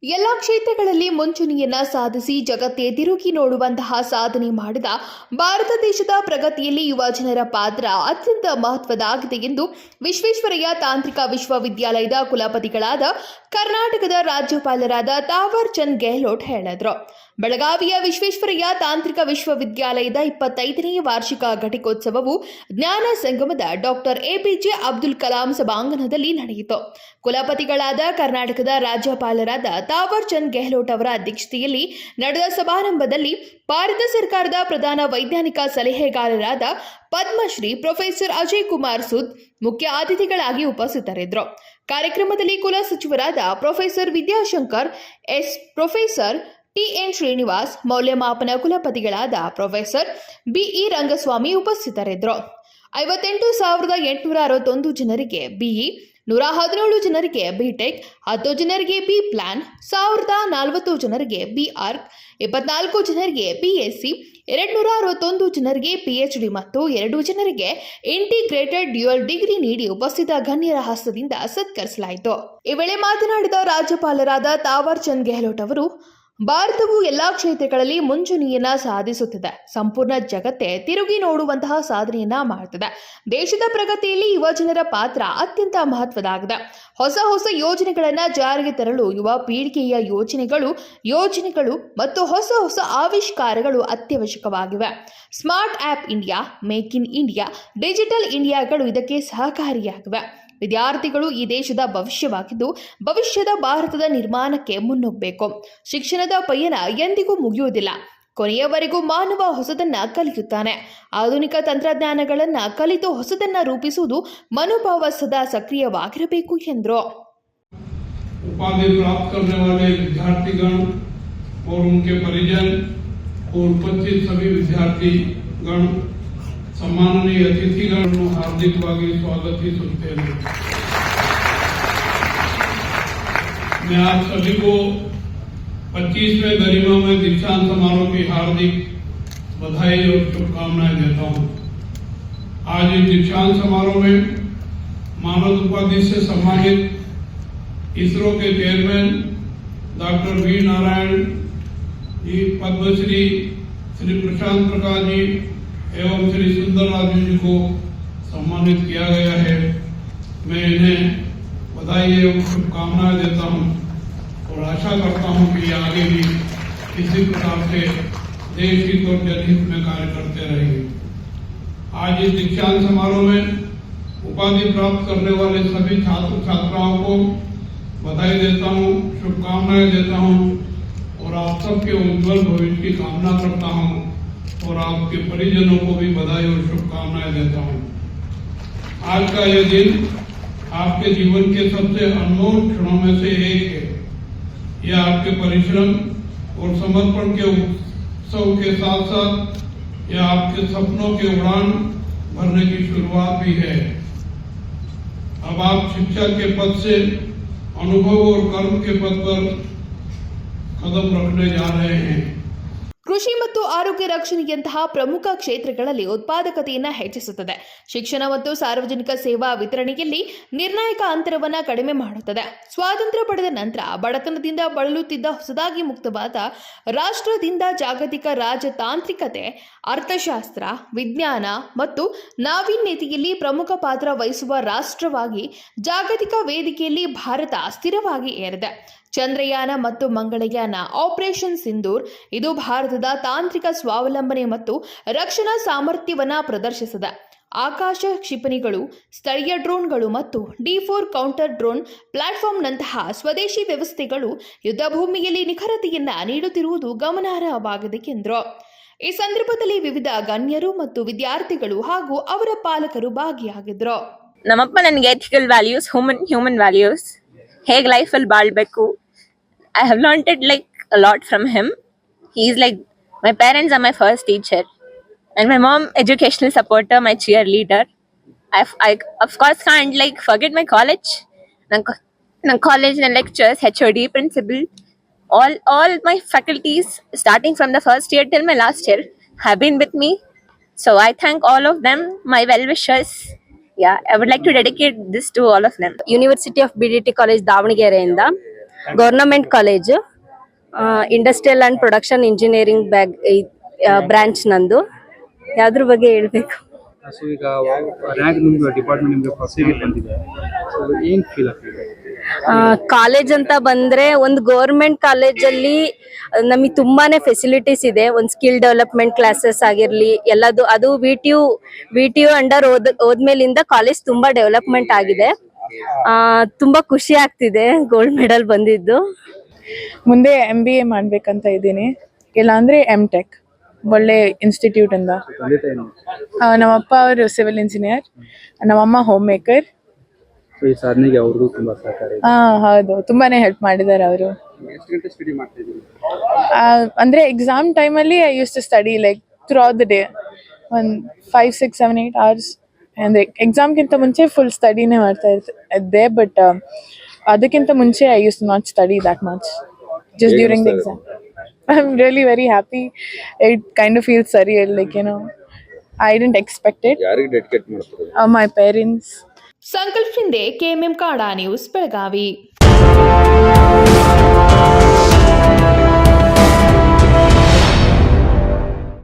ಎಲ್ಲ ಕ್ಷೇತ್ರಗಳಲ್ಲಿ ಮುಂಚೂಣಿಯನ್ನ ಸಾಧಿಸಿ ಜಗತ್ತೇ ತಿರುಗಿ ನೋಡುವಂತಹ ಸಾಧನೆ ಮಾಡಿದ ಭಾರತ ದೇಶದ ಪ್ರಗತಿಯಲ್ಲಿ ಯುವ ಜನರ ಪಾತ್ರ ಅತ್ಯಂತ ಮಹತ್ವದಾಗಿದೆ ಎಂದು ವಿಶ್ವೇಶ್ವರಯ್ಯ ತಾಂತ್ರಿಕ ವಿಶ್ವವಿದ್ಯಾಲಯದ ಕುಲಪತಿಗಳಾದ ಕರ್ನಾಟಕದ ರಾಜ್ಯಪಾಲರಾದ ತಾವರ್ ಚಂದ್ ಗೆಹ್ಲೋಟ್ ಹೇಳಿದರು. ಬೆಳಗಾವಿಯ ವಿಶ್ವೇಶ್ವರಯ್ಯ ತಾಂತ್ರಿಕ ವಿಶ್ವವಿದ್ಯಾಲಯದ 25ನೇ ವಾರ್ಷಿಕ ಘಟಿಕೋತ್ಸವವು ಜ್ಞಾನ ಸಂಗಮದ ಡಾಕ್ಟರ್ ಎಪಿಜೆ ಅಬ್ದುಲ್ ಕಲಾಂ ಸಭಾಂಗಣದಲ್ಲಿ ನಡೆಯಿತು. ಕುಲಪತಿಗಳಾದ ಕರ್ನಾಟಕದ ರಾಜ್ಯಪಾಲರಾದ ತಾವರ್ ಚಂದ್ ಗೆಹ್ಲೋಟ್ ಅವರ ಅಧ್ಯಕ್ಷತೆಯಲ್ಲಿ ನಡೆದ ಸಮಾರಂಭದಲ್ಲಿ ಭಾರತ ಸರ್ಕಾರದ ಪ್ರಧಾನ ವೈಜ್ಞಾನಿಕ ಸಲಹೆಗಾರರಾದ ಪದ್ಮಶ್ರೀ ಪ್ರೊಫೆಸರ್ ಅಜಯ್ ಕುಮಾರ್ ಸುದ್ ಮುಖ್ಯ ಅತಿಥಿಗಳಾಗಿ ಉಪಸ್ಥಿತರಿದ್ದರು. ಕಾರ್ಯಕ್ರಮದಲ್ಲಿ ಕುಲ ಸಚಿವರಾದ professor Vidyashankar S, professor T N Srinivas, ಮೌಲ್ಯಮಾಪನ ಕುಲಪತಿಗಳಾದ ಪ್ರೊಫೆಸರ್ ಬಿಇ ರಂಗಸ್ವಾಮಿ ಉಪಸ್ಥಿತರಿದ್ದರು. 58,861 ಜನರಿಗೆ ಬಿಇ, 117 ಜನರಿಗೆ ಬಿಟೆಕ್, 10 ಜನರಿಗೆ ಬಿ ಪ್ಲಾನ್, 1040 ಜನರಿಗೆ ಬಿಆರ್ಕ್, 24 ಜನರಿಗೆ ಬಿಎಸ್ಸಿ, 261 ಜನರಿಗೆ ಪಿಎಚ್ಡಿ ಮತ್ತು 2 ಜನರಿಗೆ ಇಂಟಿಗ್ರೇಟೆಡ್ ಡ್ಯುಯಲ್ ಡಿಗ್ರಿ ನೀಡಿ ಉಪಸ್ಥಿತ ಗಣ್ಯರ ಹಸ್ತದಿಂದ ಸತ್ಕರಿಸಲಾಯಿತು. ಈ ವೇಳೆ ಮಾತನಾಡಿದ ರಾಜ್ಯಪಾಲರಾದ ತಾವರ್ ಚಂದ್ ಗೆಹ್ಲೋಟ್ ಅವರು, ಭಾರತವು ಎಲ್ಲಾ ಕ್ಷೇತ್ರಗಳಲ್ಲಿ ಮುಂಚೂಣಿಯನ್ನ ಸಾಧಿಸುತ್ತಿದೆ. ಸಂಪೂರ್ಣ ಜಗತ್ತೇ ತಿರುಗಿ ನೋಡುವಂತಹ ಸಾಧನೆಯನ್ನ ಮಾಡುತ್ತಿದೆ. ದೇಶದ ಪ್ರಗತಿಯಲ್ಲಿ ಯುವ ಜನರ ಪಾತ್ರ ಅತ್ಯಂತ ಮಹತ್ವದಾಗಿದೆ. ಹೊಸ ಯೋಜನೆಗಳನ್ನ ಜಾರಿಗೆ ತರಲು ಯುವ ಪೀಳಿಗೆಯ ಯೋಜನೆಗಳು ಮತ್ತು ಹೊಸ ಆವಿಷ್ಕಾರಗಳು ಅತ್ಯವಶ್ಯಕವಾಗಿವೆ. Smart app India, make in India, digital ಇಂಡಿಯಾಗಳು ಇದಕ್ಕೆ ಸಹಕಾರಿಯಾಗಿವೆ. ವಿದ್ಯಾರ್ಥಿಗಳು ಈ ದೇಶದ ಭವಿಷ್ಯವಾಗಿದ್ದು, ಭವಿಷ್ಯದ ಭಾರತದ ನಿರ್ಮಾಣಕ್ಕೆ ಮುನ್ನುಗ್ಗಬೇಕು. ಶಿಕ್ಷಣದ ಪಯಣ ಎಂದಿಗೂ ಮುಗಿಯುವುದಿಲ್ಲ. ಕೊನೆಯವರೆಗೂ ಮಾನವ ಹೊಸದನ್ನ ಕಲಿಯುತ್ತಾನೆ. ಆಧುನಿಕ ತಂತ್ರಜ್ಞಾನಗಳನ್ನ ಕಲಿತು ಹೊಸದನ್ನ ರೂಪಿಸುವುದು ಮನೋಭಾವ ಸದಾ ಸಕ್ರಿಯವಾಗಿರಬೇಕು ಎಂದರು. उपाधि प्राप्त करने वाले विद्यार्थीगण और उनके परिजन और उपस्थित सभी विद्यार्थीगण, सम्माननीय अतिथिगण हार्दिकವಾಗಿ स्वागतिಸುತ್ತೇನೆ. मैं आप सभी को 25वें गरिमामय दीक्षांत समारोह की हार्दिक बधाई और शुभकामनाएं देता हूं. आज इस दीक्षांत समारोह में मानद उपाधि से सम्मानित इसरो के chairman doctor V Narayan ji, Padmashri Shri प्रशांत प्रकाश जी एवं श्री सुंदर राजू जी को सम्मानित किया गया है. मैं इन्हें बधाई एवं शुभकामनाएं देता हूं और आशा करता हूं कि आगे भी इसी प्रकार से देश हित और जनहित में कार्य करते रहेंगे. आज इस दीक्षांत समारोह में उपाधि प्राप्त करने वाले सभी छात्र छात्राओं को बधाई देता हूं, शुभकामनाएं देता हूं और आप सबके उज्जवल भविष्य की कामना करता हूं और आपके परिजनों को भी बधाई और शुभकामनाएं देता हूं. आज का यह दिन आपके जीवन के सबसे अनमोल क्षणों में से एक है. यह आपके परिश्रम और समर्पण के उत्सव के साथ साथ यह आपके सपनों के उड़ान भरने की शुरुआत भी है. अब आप शिक्षा के पद से अनुभव और कर्म के पद पर कदम रखने जा रहे हैं. ಕೃಷಿ ಮತ್ತು ಆರೋಗ್ಯ ರಕ್ಷಣೆಯಂತಹ ಪ್ರಮುಖ ಕ್ಷೇತ್ರಗಳಲ್ಲಿ ಉತ್ಪಾದಕತೆಯನ್ನು ಹೆಚ್ಚಿಸುತ್ತದೆ. ಶಿಕ್ಷಣ ಮತ್ತು ಸಾರ್ವಜನಿಕ ಸೇವಾ ವಿತರಣೆಯಲ್ಲಿ ನಿರ್ಣಾಯಕ ಅಂತರವನ್ನು ಕಡಿಮೆ ಮಾಡುತ್ತದೆ. ಸ್ವಾತಂತ್ರ್ಯ ಪಡೆದ ನಂತರ ಬಡತನದಿಂದ ಬಳಲುತ್ತಿದ್ದ ಹೊಸದಾಗಿ ಮುಕ್ತವಾದ ರಾಷ್ಟ್ರದಿಂದ ಜಾಗತಿಕ ರಾಜತಾಂತ್ರಿಕತೆ, ಅರ್ಥಶಾಸ್ತ್ರ, ವಿಜ್ಞಾನ ಮತ್ತು ನಾವೀನ್ಯತೆಯಲ್ಲಿ ಪ್ರಮುಖ ಪಾತ್ರ ವಹಿಸುವ ರಾಷ್ಟ್ರವಾಗಿ ಜಾಗತಿಕ ವೇದಿಕೆಯಲ್ಲಿ ಭಾರತ ಸ್ಥಿರವಾಗಿ ಏರಿದೆ. ಚಂದ್ರಯಾನ ಮತ್ತು ಮಂಗಳಯಾನ, ಆಪರೇಷನ್ ಸಿಂಧೂರ್ ಇದು ಭಾರತದ ತಾಂತ್ರಿಕ ಸ್ವಾವಲಂಬನೆ ಮತ್ತು ರಕ್ಷಣಾ ಸಾಮರ್ಥ್ಯವನ್ನು ಪ್ರದರ್ಶಿಸಿದೆ. ಆಕಾಶ ಕ್ಷಿಪಣಿಗಳು, ಸ್ಥಳೀಯ ಡ್ರೋನ್ಗಳು ಮತ್ತು D4 ಕೌಂಟರ್ ಡ್ರೋನ್ ಪ್ಲಾಟ್ಫಾರ್ಮ್ನಂತಹ ಸ್ವದೇಶಿ ವ್ಯವಸ್ಥೆಗಳು ಯುದ್ಧ ಭೂಮಿಯಲ್ಲಿ ನಿಖರತೆಯನ್ನು ನೀಡುತ್ತಿರುವುದು ಗಮನಾರ್ಹವಾಗಿದೆ ಎಂದರು. ಈ ಸಂದರ್ಭದಲ್ಲಿ ವಿವಿಧ ಗಣ್ಯರು ಮತ್ತು ವಿದ್ಯಾರ್ಥಿಗಳು ಹಾಗೂ ಅವರ ಪಾಲಕರು ಭಾಗಿಯಾಗಿದ್ದರು. ನಮ್ಮಪ್ಪ ನನಗೆ ಎಥಿಕಲ್ ವ್ಯಾಲ್ಯೂಸ್, ಹ್ಯೂಮನ್ ವ್ಯಾಲ್ಯೂಸ್, ಹೇಗೆ ಲೈಫಲ್ಲಿ ಬಾಳ್ಬೇಕು, I have learned it like a lot from him. He is like, my parents are my first teacher and my mom educational supporter, my cheerleader. I of course can't like forget my college. College and lectures, HOD, principal, all my faculties starting from the first year till my last year have been with me. So I thank all of them, my well-wishers. Yeah, I would like to dedicate this to all of them. University of BDT college ದಾವಣಗೆರೆಯಿಂದ government college, industrial and production engineering branch ನಂದು. ಯಾವ್ದ್ರ ಬಗ್ಗೆ ಹೇಳ್ಬೇಕು? So ಈಗ rank ನಿಮ್ದು department ನಿಮ್ಗೆ first ಬಂದಿದೆ, so ಏನು ಫೀಲ್ ಆಗ್ತಿದೆ? ಕಾಲೇಜ್ ಅಂತ ಬಂದ್ರೆ ಒಂದು ಗೌರ್ಮೆಂಟ್ ಕಾಲೇಜಲ್ಲಿ ನಮಗೆ ತುಂಬಾನೇ ಫೆಸಿಲಿಟೀಸ್ ಇದೆ. ಒಂದು ಸ್ಕಿಲ್ ಡೆವಲಪ್ಮೆಂಟ್ ಕ್ಲಾಸಸ್ ಆಗಿರ್ಲಿ ಎಲ್ಲದು, ಅದು ವಿ ಟಿ ಯು ಅಂಡರ್ ಹೋದ್ಮೇಲಿಂದ ಕಾಲೇಜ್ ತುಂಬಾ ಡೆವಲಪ್ಮೆಂಟ್ ಆಗಿದೆ. ತುಂಬಾ ಖುಷಿ ಆಗ್ತಿದೆ ಗೋಲ್ಡ್ ಮೆಡಲ್ ಬಂದಿದ್ದು. ಮುಂದೆ MBA ಮಾಡ್ಬೇಕಂತ ಇದ್ದೀನಿ, ಇಲ್ಲಾಂದ್ರೆ MTech ಒಳ್ಳೆ ಇನ್ಸ್ಟಿಟ್ಯೂಟ್ ಇಂದ. ಖಂಡಿತ ಏನು ನಮ್ಮಪ್ಪ ಅವರು ಸಿವಿಲ್ ಇಂಜಿನಿಯರ್, ನಮ್ಮಮ್ಮ ಹೋಮ್ ಮೇಕರ್. ಸೊ ಈ ಸಾಧನೆಗೆ ಅವ್ರಿಗೂ ತುಂಬಾ ಸಹಕಾರ ಇದೆ. ಹೌದು, ತುಂಬಾನೇ ಹೆಲ್ಪ್ ಮಾಡಿದ್ದಾರೆ ಅವರು. ಎಷ್ಟು ಗಂಟೆ ಸ್ಟಡಿ ಮಾಡ್ತಾ ಇದ್ದೀರಿ? ಅಂದ್ರೆ ಎಕ್ಸಾಮ್ ಟೈಮಲ್ಲಿ I use to study like throughout the day, ಒಂದು 5, 6, 7, 8 hours. ಅಂದರೆ ಎಕ್ಸಾಮ್ಗಿಂತ ಮುಂಚೆ ಫುಲ್ ಸ್ಟಡಿನೇ ಮಾಡ್ತಾ ಇದ್ದೆ, ಬಟ್ ಅದಕ್ಕಿಂತ ಮುಂಚೆ I use to not study that much, just during the exam. I'm really very happy. It kind of feels surreal, like, you know, I didn't expect it. ಯಾರಿಗೆ dedicate ಮಾಡ್ತಾರೆ? My parents. ಸಂಕಲ್ಪ Shinde, KMM ಕಾಡಾ news, Belagavi.